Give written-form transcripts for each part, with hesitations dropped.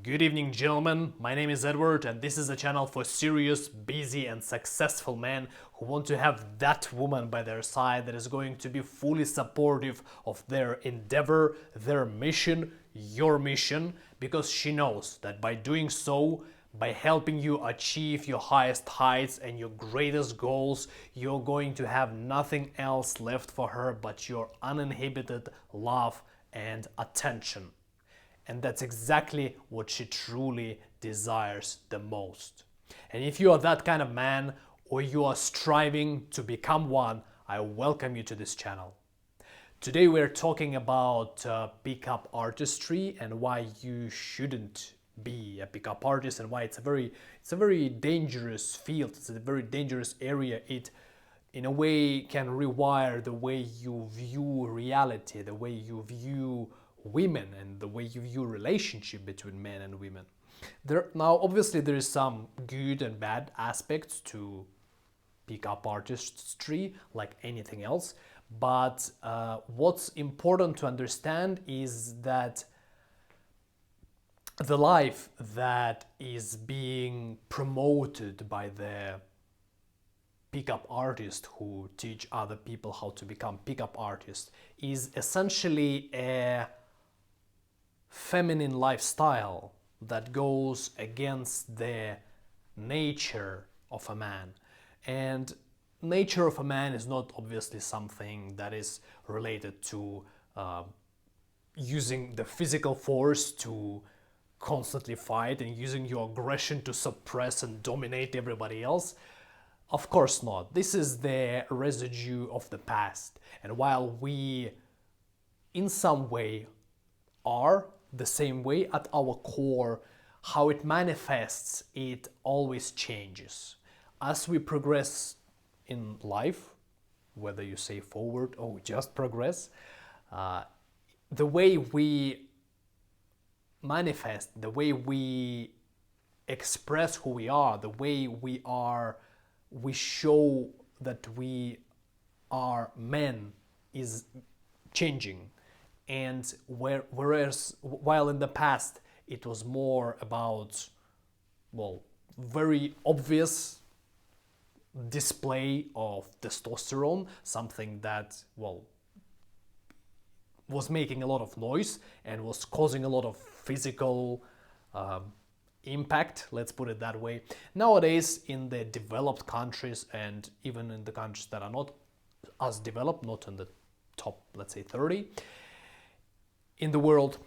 Good evening, gentlemen. My name is Edward, and this is a channel for serious, busy, and successful men who want to have that woman by their side that is going to be fully supportive of their endeavor, their mission, your mission, because she knows that by doing so, by helping you achieve your highest heights and your greatest goals, you're going to have nothing else left for her but your uninhibited love and attention. And that's exactly what she truly desires the most. And if you are that kind of man, or you are striving to become one, I welcome you to this channel. Today we're talking about pickup artistry and why you shouldn't be a pickup artist, and why it's a very dangerous field. It's a very dangerous area. It in a way can rewire the way you view reality, the way you view women, and the way you view relationship between men and women. Now obviously there is some good and bad aspects to pickup artistry like anything else, but what's important to understand is that the life that is being promoted by the pickup artists who teach other people how to become pickup artists is essentially a feminine lifestyle that goes against the nature of a man. And nature of a man is not obviously something that is related to using the physical force to constantly fight and using your aggression to suppress and dominate everybody else. Of course not. This is the residue of the past. And while we in some way are the same way at our core, how it manifests, it always changes. As we progress in life, whether you say forward or just progress, the way we manifest, the way we express who we are, the way we are, we show that we are men is changing. And whereas while in the past it was more about, well, very obvious display of testosterone, something that, well, was making a lot of noise and was causing a lot of physical impact, let's put it that way. Nowadays, in the developed countries and even in the countries that are not as developed, not in the top, let's say 30, in the world,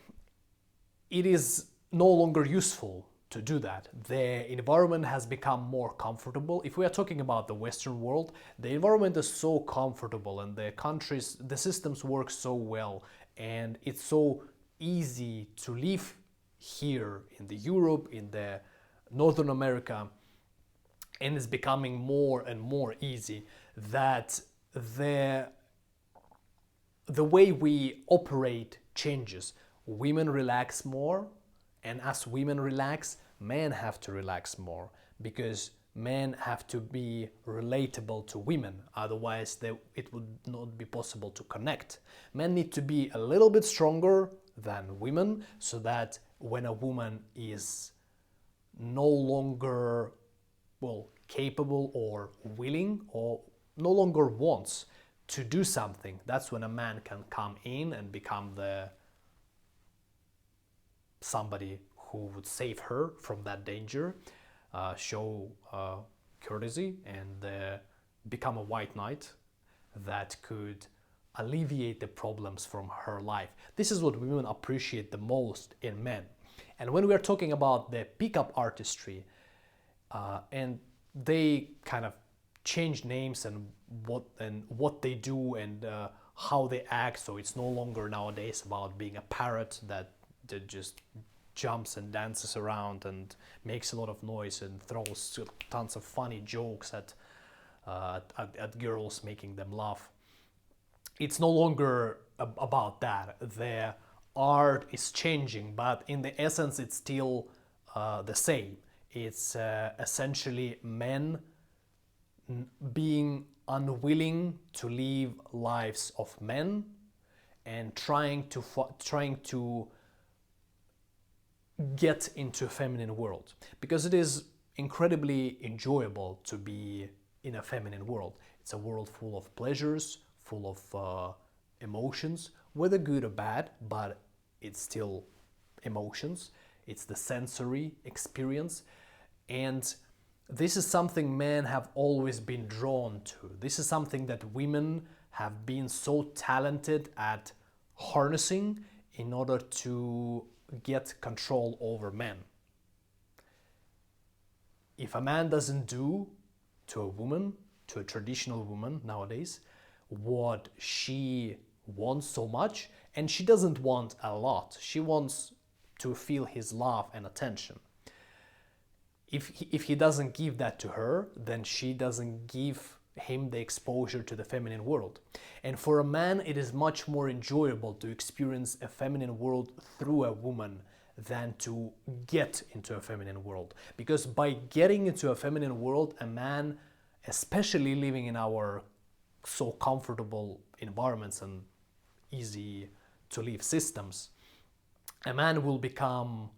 it is no longer useful to do that. The environment has become more comfortable. If we are talking about the Western world, the environment is so comfortable and the countries, the systems work so well, and it's so easy to live here in the Europe, in the Northern America, and it's becoming more and more easy that the way we operate changes. Women relax more, and as women relax, men have to relax more, because men have to be relatable to women, otherwise it would not be possible to connect. Men need to be a little bit stronger than women, so that when a woman is no longer, well, capable or willing or no longer wants to do something, that's when a man can come in and become the somebody who would save her from that danger, show courtesy, and become a white knight that could alleviate the problems from her life. This is what women appreciate the most in men. And when we are talking about the pickup artistry, and they kind of change names and what they do and how they act, so it's no longer nowadays about being a parrot that just jumps and dances around and makes a lot of noise and throws tons of funny jokes at girls, making them laugh. It's no longer about that. The art is changing, but in the essence it's still the same. It's essentially men being unwilling to live lives of men and trying to get into a feminine world, because it is incredibly enjoyable to be in a feminine world. It's a world full of pleasures, full of emotions, whether good or bad, but it's still emotions. It's the sensory experience. And this is something men have always been drawn to. This is something that women have been so talented at harnessing in order to get control over men. If a man doesn't do to a woman, to a traditional woman nowadays, what she wants so much, and she doesn't want a lot, she wants to feel his love and attention. If he doesn't give that to her, then she doesn't give him the exposure to the feminine world. And for a man, it is much more enjoyable to experience a feminine world through a woman than to get into a feminine world. Because by getting into a feminine world, a man, especially living in our so comfortable environments and easy to live systems, a man will become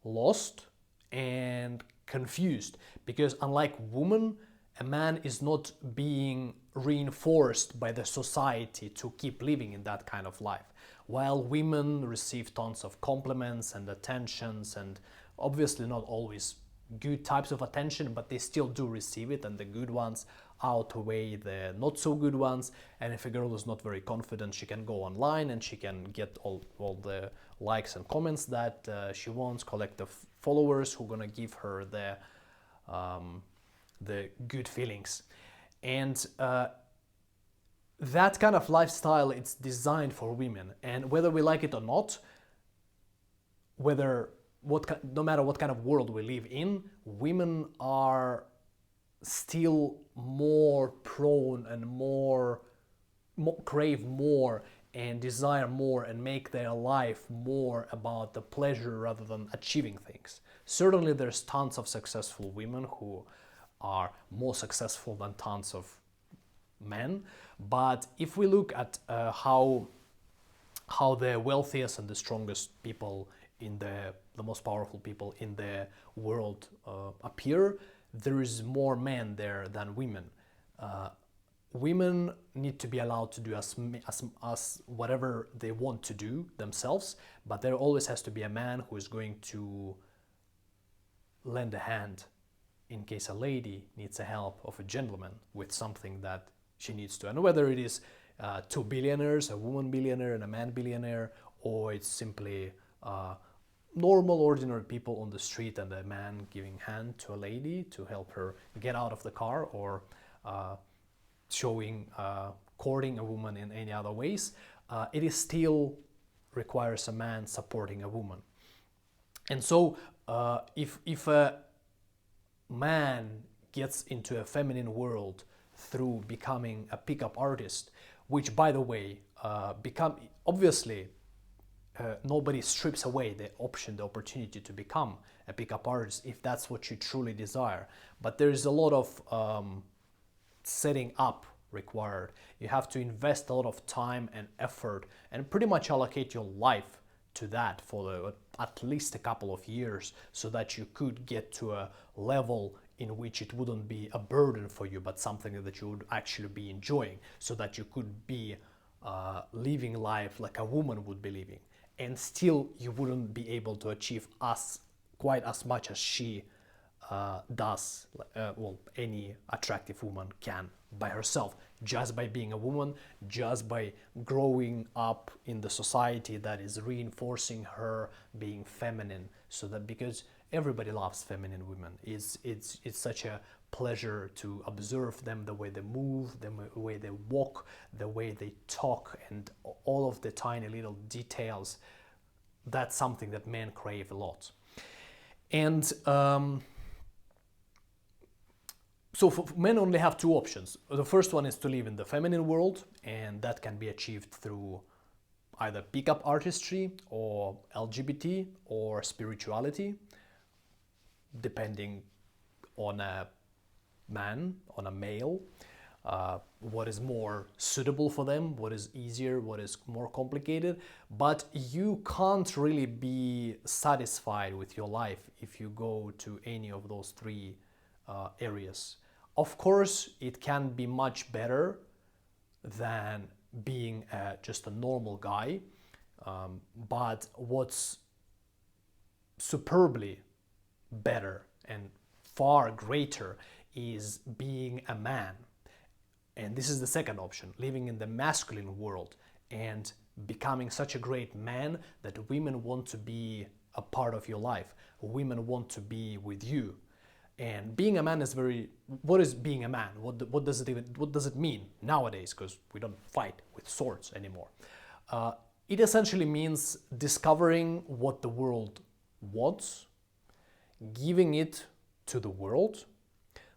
lost and confused, because unlike women, a man is not being reinforced by the society to keep living in that kind of life. While women receive tons of compliments and attentions, and obviously not always good types of attention, but they still do receive it, and the good ones outweigh the not so good ones. And if a girl is not very confident, she can go online and she can get all the likes and comments that she wants, collect the followers who are gonna give her the good feelings. And that kind of lifestyle, it's designed for women. And whether we like it or not, no matter what kind of world we live in, women are still more prone and more crave more and desire more and make their life more about the pleasure rather than achieving things. Certainly there's tons of successful women who are more successful than tons of men, but if we look at how the wealthiest and the strongest people in the most powerful people in the world appear, there is more men there than women. Women need to be allowed to do as whatever they want to do themselves, but there always has to be a man who is going to lend a hand in case a lady needs the help of a gentleman with something that she needs to. And whether it is two billionaires, a woman billionaire and a man billionaire, or it's simply normal, ordinary people on the street and a man giving hand to a lady to help her get out of the car, or courting a woman in any other ways, it is still requires a man supporting a woman. And so if a man gets into a feminine world through becoming a pickup artist, which, by the way, obviously nobody strips away the opportunity to become a pickup artist if that's what you truly desire. But there is a lot of setting up required. You have to invest a lot of time and effort and pretty much allocate your life to that for at least a couple of years, so that you could get to a level in which it wouldn't be a burden for you, but something that you would actually be enjoying, so that you could be living life like a woman would be living. And still you wouldn't be able to achieve quite as much as she does, any attractive woman can by herself, just by being a woman, just by growing up in the society that is reinforcing her being feminine. So that, because everybody loves feminine women, it's such a pleasure to observe them, the way they move, the way they walk, the way they talk, and all of the tiny little details. That's something that men crave a lot. And so men only have two options. The first one is to live in the feminine world, and that can be achieved through either pickup artistry or LGBT or spirituality, depending on a man, on a male. what is more suitable for them, what is easier, what is more complicated. But you can't really be satisfied with your life if you go to any of those three areas. Of course, it can be much better than being just a normal guy, but what's superbly better and far greater is being a man. And this is the second option, living in the masculine world and becoming such a great man that women want to be a part of your life. Women want to be with you. And being a man is very... What is being a man? What does it mean nowadays? Because we don't fight with swords anymore. It essentially means discovering what the world wants, giving it to the world,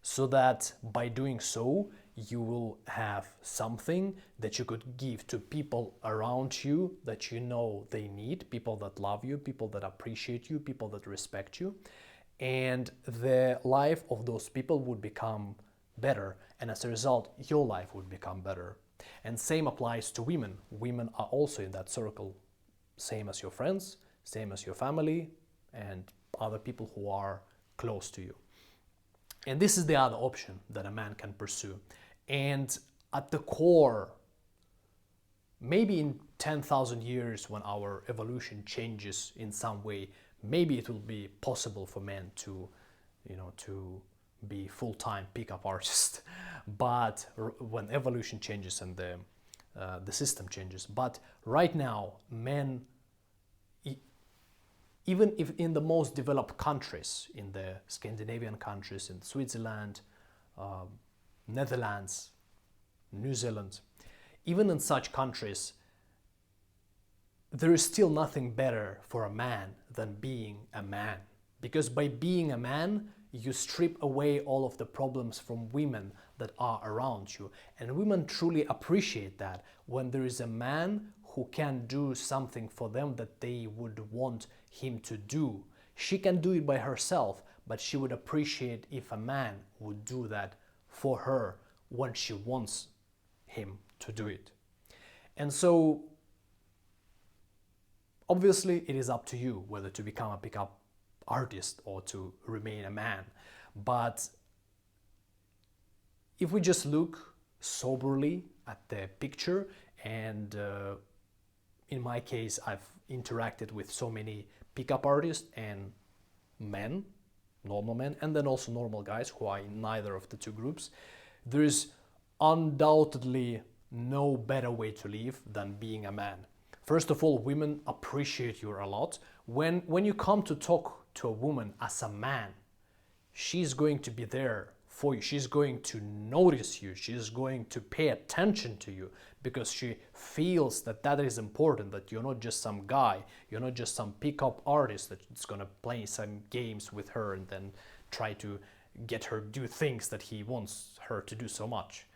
so that by doing so, you will have something that you could give to people around you that you know they need, people that love you, people that appreciate you, people that respect you. And the life of those people would become better. And as a result, your life would become better. And same applies to women. Women are also in that circle. Same as your friends, same as your family, and other people who are close to you. And this is the other option that a man can pursue. And at the core, maybe in 10,000 years when our evolution changes in some way, maybe it will be possible for men to, to be full-time pickup artists. But when evolution changes and the system changes. But right now, men, even if in the most developed countries, in the Scandinavian countries, in Switzerland, Netherlands, New Zealand, even in such countries, there is still nothing better for a man than being a man. Because by being a man, you strip away all of the problems from women that are around you. And women truly appreciate that when there is a man who can do something for them that they would want him to do. She can do it by herself, but she would appreciate if a man would do that for her when she wants him to do it. And so, obviously, it is up to you whether to become a pickup artist or to remain a man. But if we just look soberly at the picture, and in my case, I've interacted with so many pickup artists and men, normal men, and then also normal guys who are in neither of the two groups. There is undoubtedly no better way to live than being a man. First of all, women appreciate you a lot. When you come to talk to a woman as a man, she's going to be there for you. She's going to notice you. She's going to pay attention to you because she feels that that is important, that you're not just some guy, you're not just some pickup artist that's going to play some games with her and then try to get her do things that he wants her to do so much.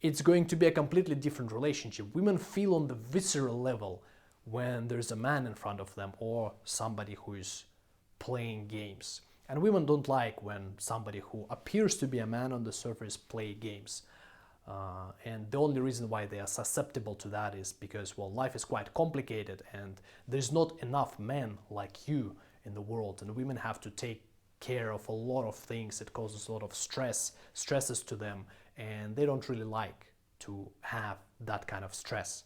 It's going to be a completely different relationship. Women feel on the visceral level when there's a man in front of them or somebody who is playing games. And women don't like when somebody who appears to be a man on the surface play games. And the only reason why they are susceptible to that is because, well, life is quite complicated and there's not enough men like you in the world, and women have to take care of a lot of things. It causes a lot of stresses to them, and they don't really like to have that kind of stress.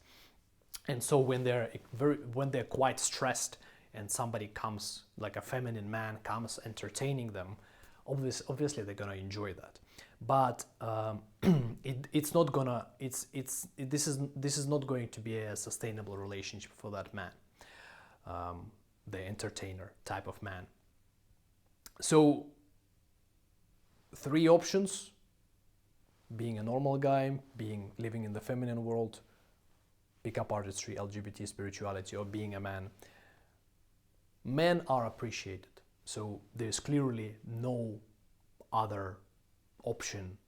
And so when they're quite stressed and somebody comes, like a feminine man comes entertaining them, obviously they're gonna enjoy that. But this is not going to be a sustainable relationship for that man, the entertainer type of man. So 3 options: being a normal guy, living in the feminine world, pickup artistry, LGBT spirituality, or being a man. Men are appreciated, so there's clearly no other option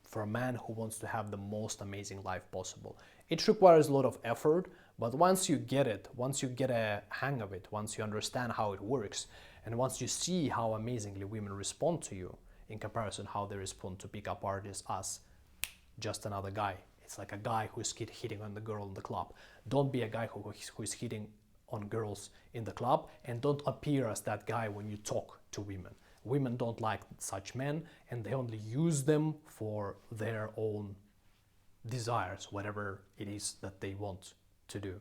for a man who wants to have the most amazing life possible. It requires a lot of effort, but once you get it, once you get a hang of it, once you understand how it works, and once you see how amazingly women respond to you, in comparison how they respond to pickup artists as just another guy. It's like a guy who's hitting on the girl in the club. Don't be a guy who is hitting on girls in the club, and don't appear as that guy when you talk to women. Women don't like such men, and they only use them for their own desires, whatever it is that they want to do.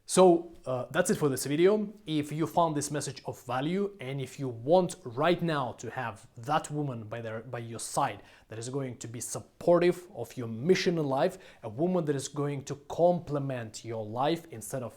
So that's it for this video. If you found this message of value, and if you want right now to have that woman by your side that is going to be supportive of your mission in life, a woman that is going to complement your life instead of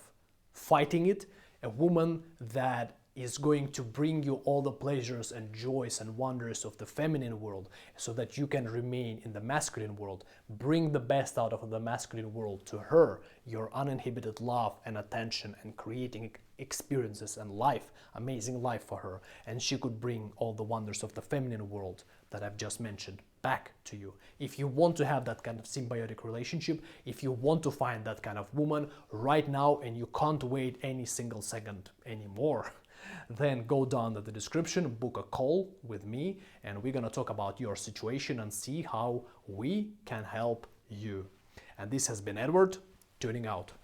fighting it, a woman that is going to bring you all the pleasures and joys and wonders of the feminine world so that you can remain in the masculine world. Bring the best out of the masculine world to her, your uninhibited love and attention, and creating experiences and life, amazing life for her. And she could bring all the wonders of the feminine world that I've just mentioned back to you. If you want to have that kind of symbiotic relationship, if you want to find that kind of woman right now and you can't wait any single second anymore, then go down to the description, book a call with me, and we're gonna talk about your situation and see how we can help you. And this has been Edward, tuning out.